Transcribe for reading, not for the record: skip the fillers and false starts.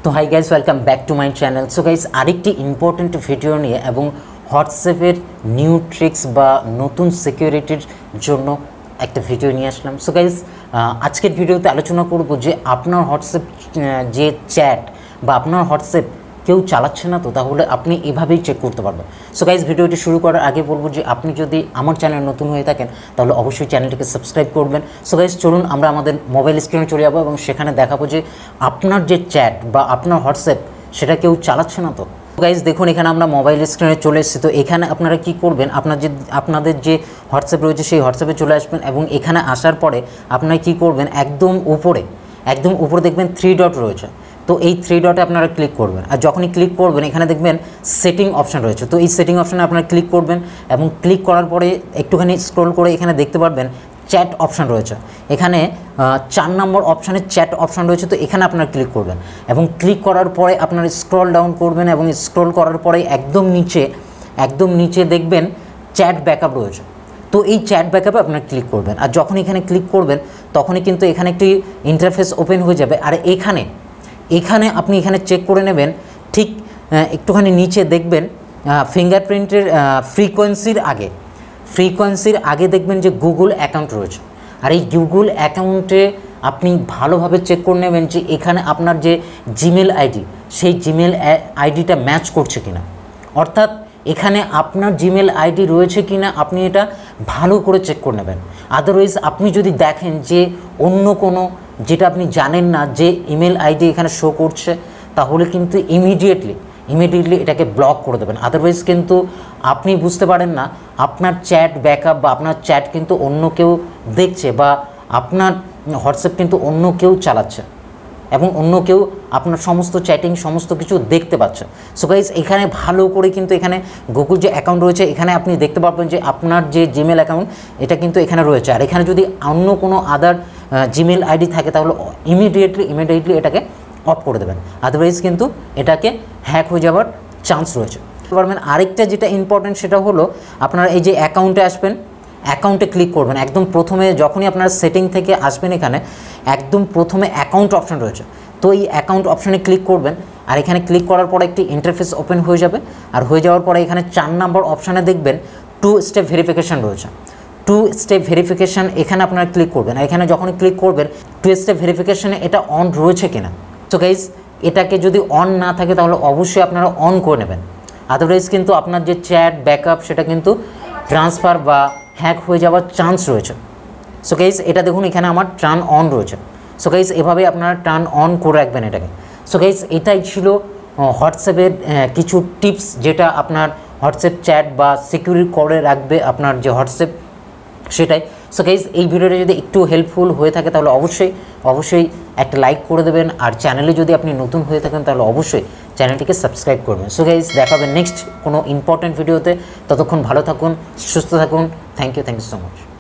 তো hi guys, welcome back to my channel. So guys, আরেকটি important video নিয়ে এবং হোয়াটসঅ্যাপের নিউ ট্রিক্স বা নতুন সিকিউরিটির জন্য একটা ভিডিও নিয়ে আসলাম। সো গাইস, আজকের ভিডিওতে আলোচনা করব যে আপনার হোয়াটসঅ্যাপ যে চ্যাট বা আপনার হোয়াটসঅ্যাপ কেউ চালাচ্ছে না তো তাহলে আপনি এভাবেই চেক করতে পারবেন। সো গাইস, ভিডিওটি শুরু করার আগে বলবো যে আপনি যদি আমার চ্যানেল নতুন হয়ে থাকেন তাহলে অবশ্যই চ্যানেলটিকে সাবস্ক্রাইব করবেন। সো গাইস, চলুন আমরা আমাদের মোবাইল স্ক্রিনে চলে যাবো এবং সেখানে দেখাবো যে আপনার যে চ্যাট বা আপনার হোয়াটসঅ্যাপ সেটা কেউ চালাচ্ছে না তো। গাইজ দেখুন, এখানে আমরা মোবাইল স্ক্রিনে চলে এসেছি। তো এখানে আপনারা কি করবেন, আপনাদের যে হোয়াটসঅ্যাপ রয়েছে সেই হোয়াটসঅ্যাপে চলে আসবেন এবং এখানে আসার পরে আপনারা কি করবেন, একদম উপরে দেখবেন 3 ডট রয়েছে। তো এই 3 ডটে আপনারা ক্লিক করবেন, আর যখনই ক্লিক করবেন এখানে দেখবেন সেটিং অপশান রয়েছে। তো এই সেটিং অপশানে আপনারা ক্লিক করবেন এবং ক্লিক করার পরে একটুখানি স্ক্রল করে এখানে দেখতে পারবেন চ্যাট অপশান রয়েছে। এখানে 4 নম্বর অপশানে চ্যাট অপশান রয়েছে। তো এখানে আপনারা ক্লিক করবেন এবং ক্লিক করার পরে আপনারা স্ক্রল ডাউন করবেন এবং স্ক্রল করার পরে একদম নিচে দেখবেন চ্যাট ব্যাকআপ রয়েছে। তো এই চ্যাট ব্যাকআপে আপনারা ক্লিক করবেন, আর যখন এখানে ক্লিক করবেন তখনই কিন্তু এখানে একটি ইন্টারফেস ওপেন হয়ে যাবে। আর এখানে আপনি এখানে চেক করে নেবেন, ঠিক একটুখানি নিচে দেখবেন ফিঙ্গারপ্রিন্টের ফ্রিকোয়েন্সির আগে দেখবেন যে গুগল অ্যাকাউন্ট রয়েছে। আর এই গুগল অ্যাকাউন্টে আপনি ভালোভাবে চেক করে নেবেন যে এখানে আপনার যে জিমেল আইডি সেই জিমেল আইডিটা ম্যাচ করছে কিনা, অর্থাৎ এখানে আপনার জিমেল আইডি রয়েছে কিনা আপনি এটা ভালো করে চেক করে নেবেন। আদারওয়াইজ আপনি যদি দেখেন যে অন্য কোনো যেটা আপনি জানেন না যে ইমেল আইডি এখানে শো করছে, তাহলে কিন্তু ইমিডিয়েটলি এটাকে ব্লক করে দেবেন। আদারওয়াইজ কিন্তু আপনি বুঝতে পারেন না আপনার চ্যাট ব্যাকআপ বা আপনার চ্যাট কিন্তু অন্য কেউ দেখছে বা আপনার হোয়াটসঅ্যাপ কিন্তু অন্য কেউ চালাচ্ছে এবং অন্য কেউ আপনার সমস্ত চ্যাটিং সমস্ত কিছু দেখতে পাচ্ছে। সো গাইজ, এখানে ভালো করে কিন্তু এখানে গুগল যে অ্যাকাউন্ট রয়েছে এখানে আপনি দেখতে পারবেন যে আপনার যে জিমেল অ্যাকাউন্ট এটা কিন্তু এখানে রয়েছে। আর এখানে যদি অন্য কোনো আদার জিমেল আইডি থাকে তাহলে ইমিডিয়েটলি এটাকে অফ করে দেবেন, আদারওয়াইজ কিন্তু এটাকে হ্যাক হয়ে যাওয়ার চান্স রয়েছে। পারবেন আরেকটা যেটা ইম্পর্টেন্ট সেটা হলো আপনারা এই যে অ্যাকাউন্টে আসবেন, অ্যাকাউন্টে ক্লিক করবেন। একদম প্রথমে যখনই আপনারা সেটিং থেকে আসবেন এখানে একদম প্রথমে অ্যাকাউন্ট অপশান রয়েছে। তো এই অ্যাকাউন্ট অপশানে ক্লিক করবেন, আর এখানে ক্লিক করার পরে একটি ইন্টারফেস ওপেন হয়ে যাবে। আর হয়ে যাওয়ার পরে এখানে 4 নম্বর অপশানে দেখবেন 2 স্টেপ ভেরিফিকেশান রয়েছে। 2 স্টেপ ভেরিফিকেশান এখানে আপনারা ক্লিক করবেন, আর এখানে যখনই ক্লিক করবেন 2 স্টেপ ভেরিফিকেশানে এটা অন রয়েছে কিনা। তো গাইজ, এটাকে যদি অন না থাকে তাহলে অবশ্যই আপনারা অন করে নেবেন, আদারওয়াইজ কিন্তু আপনার যে চ্যাট ব্যাকআপ সেটা কিন্তু ট্রান্সফার বা হ্যাক হয়ে যাওয়ার চান্স রয়েছে। সো গাইজ, এটা দেখুন এখানে আমার টার্ন অন রয়েছে। সো গাইজ, এভাবে আপনারা টার্ন অন করে রাখবেন এটাকে। সো গাইজ, এটাই ছিল হোয়াটসঅ্যাপের কিছু টিপস যেটা আপনার হোয়াটসঅ্যাপ চ্যাট বা সিকিউর করে রাখবে আপনার যে হোয়াটসঅ্যাপ সেটাই। সো গাইজ, এই ভিডিওটা যদি একটু হেল্পফুল হয়ে থাকে তাহলে অবশ্যই একটা লাইক করে দেবেন, আর চ্যানেলে যদি আপনি নতুন হয়ে থাকেন তাহলে অবশ্যই চ্যানেলটিকে সাবস্ক্রাইব করবেন। সো গাইজ, দেখা হবে নেক্সট কোনো ইম্পর্টেন্ট ভিডিওতে। ততক্ষণ ভালো থাকুন, সুস্থ থাকুন। Thank you so much.